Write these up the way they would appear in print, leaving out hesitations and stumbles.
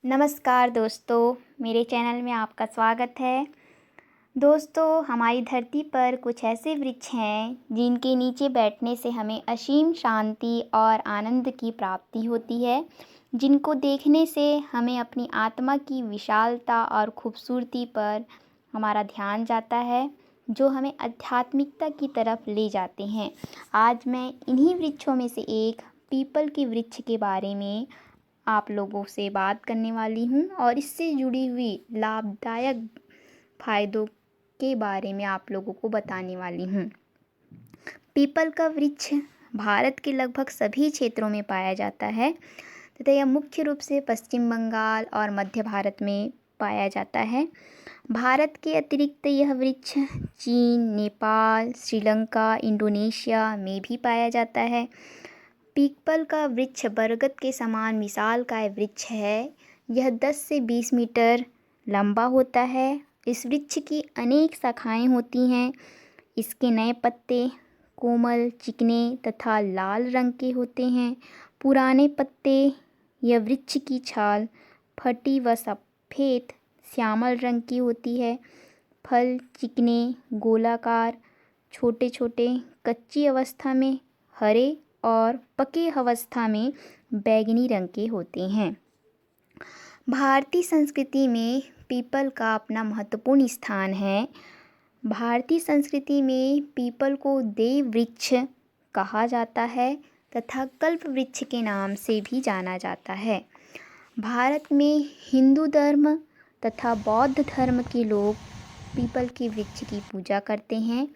नमस्कार दोस्तों, मेरे चैनल में आपका स्वागत है। दोस्तों, हमारी धरती पर कुछ ऐसे वृक्ष हैं जिनके नीचे बैठने से हमें असीम शांति और आनंद की प्राप्ति होती है, जिनको देखने से हमें अपनी आत्मा की विशालता और खूबसूरती पर हमारा ध्यान जाता है, जो हमें आध्यात्मिकता की तरफ ले जाते हैं। आज मैं इन्हीं वृक्षों में से एक पीपल के वृक्ष के बारे में आप लोगों से बात करने वाली हूँ और इससे जुड़ी हुई लाभदायक फ़ायदों के बारे में आप लोगों को बताने वाली हूँ। पीपल का वृक्ष भारत के लगभग सभी क्षेत्रों में पाया जाता है तथा यह मुख्य रूप से पश्चिम बंगाल और मध्य भारत में पाया जाता है। भारत के अतिरिक्त यह वृक्ष चीन, नेपाल, श्रीलंका, इंडोनेशिया में भी पाया जाता है। पीपल का वृक्ष बरगद के समान विशालकाय वृक्ष है। यह 10 से 20 मीटर लंबा होता है। इस वृक्ष की अनेक शाखाएं होती हैं। इसके नए पत्ते कोमल, चिकने तथा लाल रंग के होते हैं। पुराने पत्ते या वृक्ष की छाल फटी व सफ़ेद श्यामल रंग की होती है। फल चिकने, गोलाकार, छोटे छोटे, कच्ची अवस्था में हरे और पके अवस्था में बैंगनी रंग के होते हैं। भारतीय संस्कृति में पीपल का अपना महत्वपूर्ण स्थान है। भारतीय संस्कृति में पीपल को देव वृक्ष कहा जाता है तथा कल्प वृक्ष के नाम से भी जाना जाता है। भारत में हिंदू धर्म तथा बौद्ध धर्म के लोग पीपल के वृक्ष की पूजा करते हैं।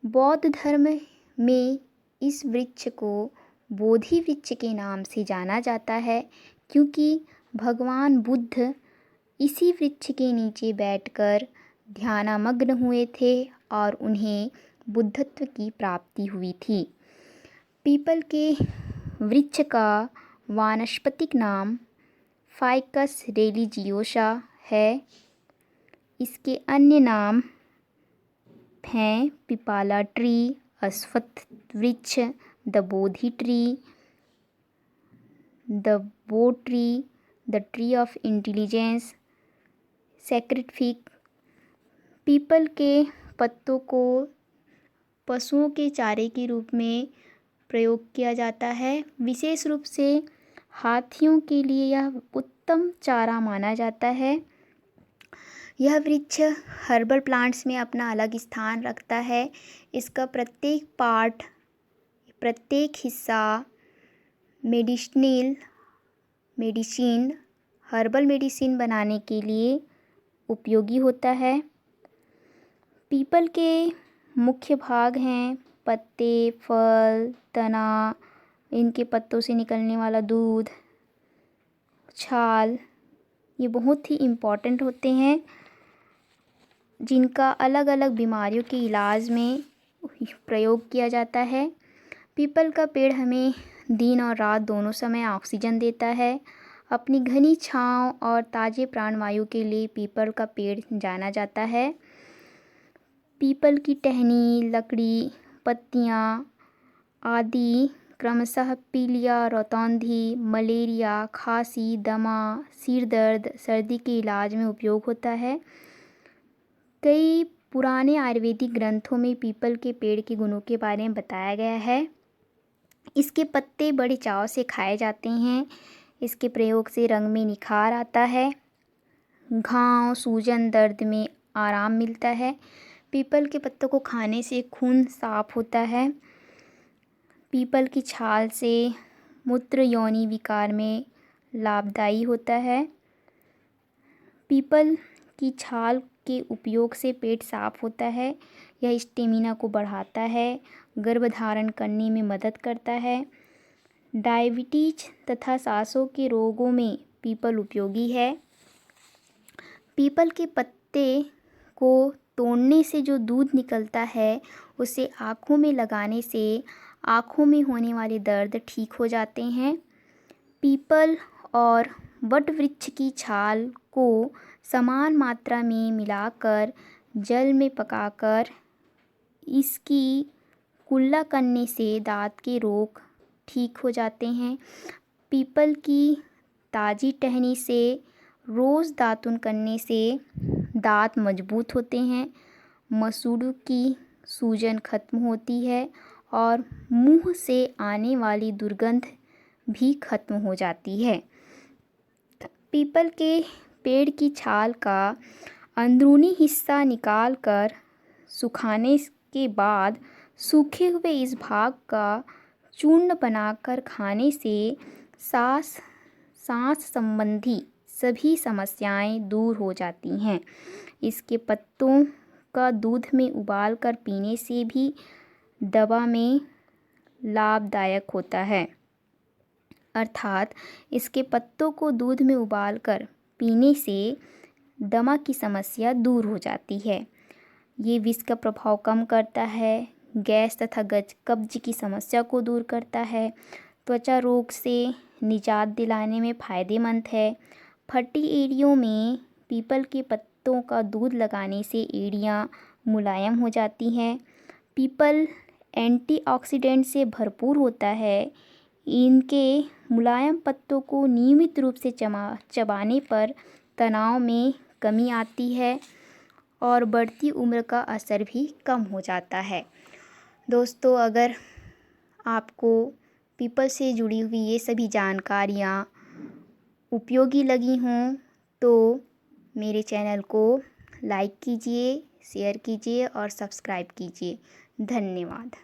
बौद्ध धर्म में इस वृक्ष को बोधि वृक्ष के नाम से जाना जाता है, क्योंकि भगवान बुद्ध इसी वृक्ष के नीचे बैठकर ध्यानमग्न हुए थे और उन्हें बुद्धत्व की प्राप्ति हुई थी। पीपल के वृक्ष का वानस्पतिक नाम फाइकस रिलिजियोसा है। इसके अन्य नाम हैं पिपाला ट्री, अश्वत्थ वृक्ष, द बोधि ट्री, द बो tree, the tree of intelligence, sacred fig. People के पत्तों को पशुओं के चारे के रूप में प्रयोग किया जाता है। विशेष रूप से हाथियों के लिए यह उत्तम चारा माना जाता है। यह वृक्ष हर्बल प्लांट्स में अपना अलग स्थान रखता है। इसका प्रत्येक पार्ट, प्रत्येक हिस्सा हर्बल मेडिसिन बनाने के लिए उपयोगी होता है। पीपल के मुख्य भाग हैं पत्ते, फल, तना, इनके पत्तों से निकलने वाला दूध, छाल, ये बहुत ही इम्पॉर्टेंट होते हैं, जिनका अलग अलग बीमारियों के इलाज में प्रयोग किया जाता है। पीपल का पेड़ हमें दिन और रात दोनों समय ऑक्सीजन देता है। अपनी घनी छांव और ताज़े प्राणवायु के लिए पीपल का पेड़ जाना जाता है। पीपल की टहनी, लकड़ी, पत्तियां आदि क्रमशः पीलिया, रतौंधी, मलेरिया, खांसी, दमा, सिर दर्द, सर्दी के इलाज में उपयोग होता है। कई पुराने आयुर्वेदिक ग्रंथों में पीपल के पेड़ के गुणों के बारे में बताया गया है। इसके पत्ते बड़े चाव से खाए जाते हैं। इसके प्रयोग से रंग में निखार आता है। घाव, सूजन, दर्द में आराम मिलता है। पीपल के पत्तों को खाने से खून साफ होता है। पीपल की छाल से मूत्र योनि विकार में लाभदायी होता है। पीपल की छाल के उपयोग से पेट साफ होता है। यह स्टेमिना को बढ़ाता है, गर्भधारण करने में मदद करता है। डायबिटीज तथा सांसों के रोगों में पीपल उपयोगी है। पीपल के पत्ते को तोड़ने से जो दूध निकलता है, उसे आँखों में लगाने से आँखों में होने वाले दर्द ठीक हो जाते हैं। पीपल और वट वृक्ष की छाल को समान मात्रा में मिलाकर जल में पकाकर इसकी कुल्ला करने से दांत के रोग ठीक हो जाते हैं। पीपल की ताज़ी टहनी से रोज़ दातुन करने से दांत मजबूत होते हैं, मसूड़ों की सूजन खत्म होती है और मुंह से आने वाली दुर्गंध भी खत्म हो जाती है। पीपल के पेड़ की छाल का अंदरूनी हिस्सा निकालकर सुखाने के बाद सूखे हुए इस भाग का चूर्ण बनाकर खाने से सांस संबंधी सभी समस्याएं दूर हो जाती हैं। इसके पत्तों का दूध में उबाल कर पीने से भी दवा में लाभदायक होता है। अर्थात इसके पत्तों को दूध में उबालकर पीने से दमा की समस्या दूर हो जाती है। ये विष का प्रभाव कम करता है, गैस तथा कब्ज की समस्या को दूर करता है, त्वचा रोग से निजात दिलाने में फ़ायदेमंद है। फटी एड़ियों में पीपल के पत्तों का दूध लगाने से एड़ियाँ मुलायम हो जाती हैं। पीपल एंटीऑक्सीडेंट से भरपूर होता है। इनके मुलायम पत्तों को नियमित रूप से चबाने पर तनाव में कमी आती है और बढ़ती उम्र का असर भी कम हो जाता है। दोस्तों, अगर आपको पीपल से जुड़ी हुई ये सभी जानकारियाँ उपयोगी लगी हों तो मेरे चैनल को लाइक कीजिए, शेयर कीजिए और सब्सक्राइब कीजिए। धन्यवाद।